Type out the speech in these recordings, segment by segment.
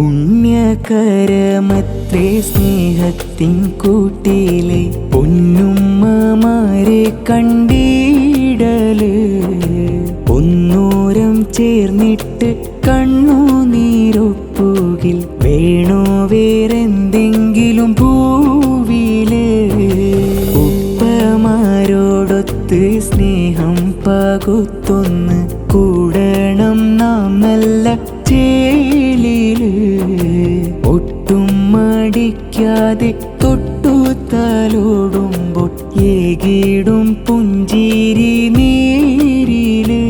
പുണ്യകരമത്രേ സ്നേഹത്തിൻ കൂട്ടിലെ പൊന്നുമ്മമാരെ കണ്ടിടല്. ഒന്നൂരം ചേർന്നിട്ട് കണ്ണുനീരൊപ്പുകിൽ വേണോ വേറെന്തെങ്കിലും ഭൂവില്. ഉപ്പമാരോടൊത്ത് സ്നേഹം പകുത്തൊന്ന് കൂടണം നാം നല്ല ചേലില്. ഒട്ടും മടിക്കാതെ തൊട്ടു തലോടുമ്പോൾ ഏകിടും പുഞ്ചിരി നേരില്.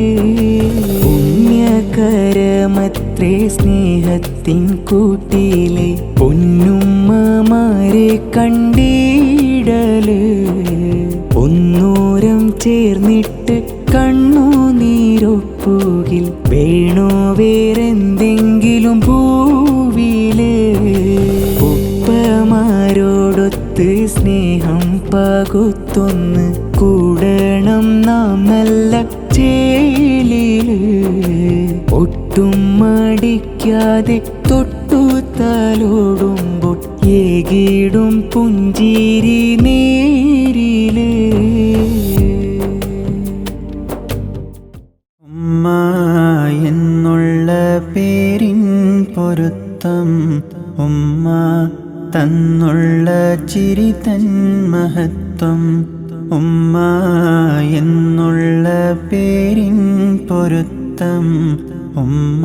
പുണ്യകരമത്രേ സ്നേഹത്തിൻ കൂട്ടിലെ പൊന്നുമ്മമാരെ കണ്ടിടല്. ഒന്നൂരം ചേർന്നിട്ട് കണ്ണുനീരൊപ്പുകിൽ വേണോ വേറെന്തെങ്കിലും ഭൂവില്. ഉപ്പമാരോടൊത്ത് സ്നേഹം പകുത്തൊന്ന് കൂടണം നാം നല്ല ചേലില്. ഒട്ടും മടിക്കാതെ തൊട്ടു തലോടുമ്പോൾ ഏകിടും പുഞ്ചിരി നേരില്. ഉമ്മ എന്നുള്ള പേരിൻ പൊരുത്തം, ഉമ്മ തന്നുള്ള ചിരി തൻ മഹത്വം. ഉമ്മ എന്നുള്ള പേരിൻ പൊരുത്തം, ഉമ്മ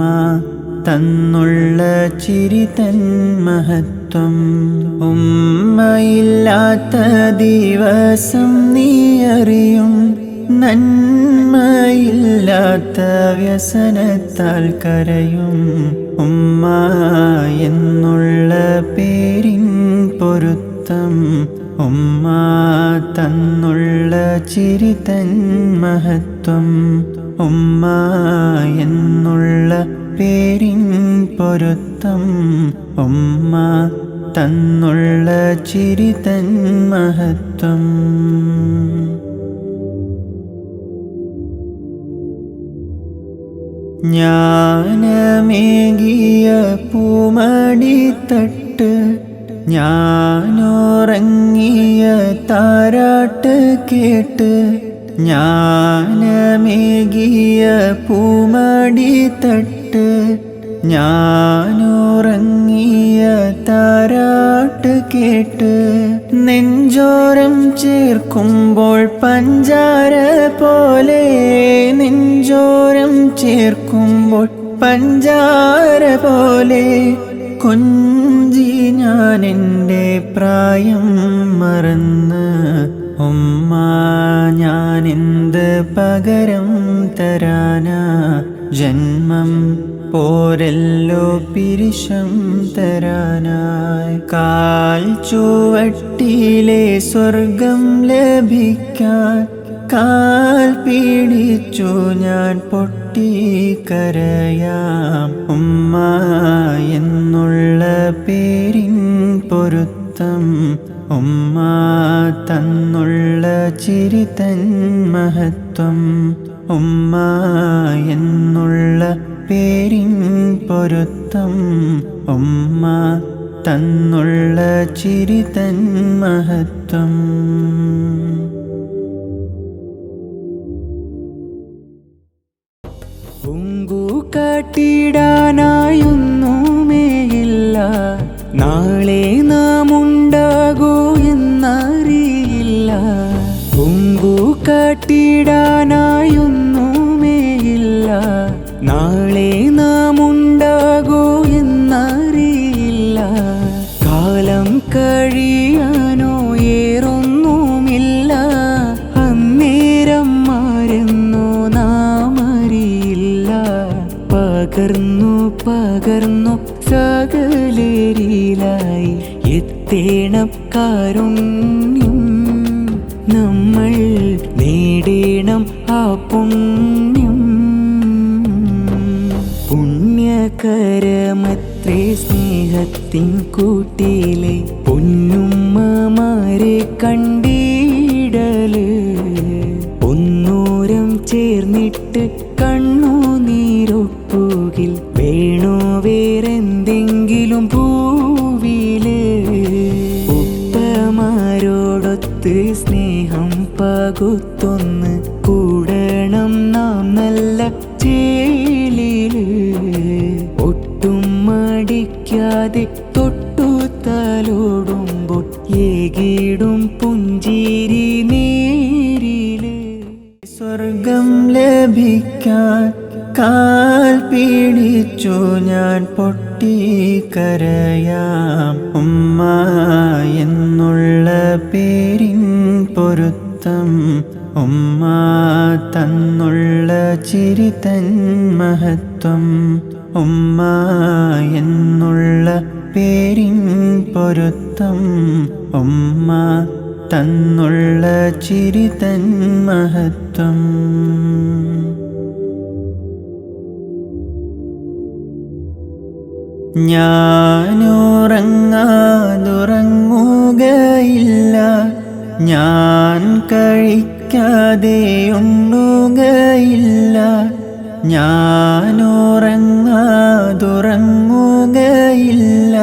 തന്നുള്ള ചിരി തൻ മഹത്വം. ഉമ്മയില്ലാത്ത ദിവസം നീ അറിയും, നന്മയില്ലാത്ത വ്യസനത്താൽ കരയും. ഉമ്മ എന്നുള്ള പേരിൻ പൊരുത്തം, ഉമ്മ തന്നുള്ള ചിരി തൻ മഹത്വം. ഉമ്മ എന്നുള്ള പേരിൻ പൊരുത്തം, ഉമ്മ തന്നുള്ള ചിരി തൻ മഹത്വം. ജ്ഞാനമേകിയ പൂമടിത്തട്ട്, ഞാനുറങ്ങിയ താരാട്ട് കേട്ട്. ജ്ഞാനമേകിയ പൂമടിത്തട്ട്, ഞാനുറങ്ങിയ താരാട്ട് കേട്ട്. നെഞ്ചോരം ചേർക്കുമ്പോൾ പഞ്ചാര പോലെ, നെഞ്ചോരം ചേർക്കുമ്പോൾ പഞ്ചാര പോലെ. കൊഞ്ചി ഞാൻ എൻ്റെ പ്രായം മറന്ന്, ഉമ്മ ഞാനെന്ത് പകരം തരാനാ. ജന്മം പോരല്ലോ പിരിശം തരാനായി. കാൽ ചുവട്ടിലെ സ്വർഗം ലഭിക്കാൻ കാൽ പിടിച്ചു ഞാൻ പൊട്ടിക്കരയാം. ഉമ്മ എന്നുള്ള പേരിൻ പൊരുത്തം, ഉമ്മ തന്നുള്ള ചിരി തൻ മഹത്വം. ഉമ്മ എന്നുള്ള പേരിൻ പൊരുത്തം, ഉമ്മ തന്നുള്ള ചിരി തൻ മഹത്വം. കാട്ടിടാനായൊന്നുമേയില്ല, നാളെ നാം ഉണ്ടാകൂ എന്നറിയില്ല. കാട്ടിടാനായൊന്നുമേയില്ല, നാളെ നാം ഉണ്ടാകൂ എന്നറിയില്ല. കാലം കഴിയാനോ ഏറൊന്നുമില്ല, അന്നേരം മാറുന്നു നാം അറിയില്ല. പകർന്നു പകർന്നു സകലരിലായി എത്തേണം കാരുണ്യം. നമ്മൾ നേടണം ആ പുണ്യം. പുണ്യകരമത്രേ സ്നേഹത്തിൻ കൂട്ടിലെ പൊന്നുമ്മമാരെ കണ്ടിടല്. ഒന്നൂരം ചേർന്നിട്ട് കണ്ണുനീരൊപ്പുകിൽ വേണോ വേറെന്തെങ്കിലും ഇഷ്ടമാരോടൊത്ത് സ്നേഹം പകുത്തൊന്ന് കൂടണം നാം നല്ല ചേലില് ഒട്ടും മടിക്കാതെ തൊട്ടു തലോടുമ്പോൾ ഏകിടും പുഞ്ചിരി നേരില് സ്വർഗം ലഭിക്കാൻ കാൽ പിടിച്ചു ഞാൻ പൊട്ടിക്കരയാം ഉമ്മ എന്നുള്ള പേരിൻ പൊരുത്തം ഉമ്മ തന്നുള്ള ചിരി തൻ മഹത്വം ഉമ്മ എന്നുള്ള പേരിൻ പൊരുത്തം ഉമ്മ തന്നുള്ള ചിരി തൻ മഹത്വം ഞാനുറങ്ങാതുറങ്ങുകയില്ല ഞാൻ കഴിക്കാതെ ഉണ്ണുകയില്ല ഞാനുറങ്ങാതുറങ്ങുകയില്ല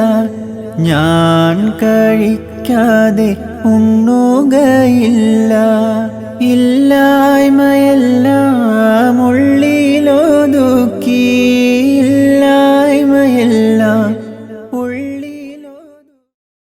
ഞാൻ കഴിക്കാതെ ഉണ്ണുകയില്ല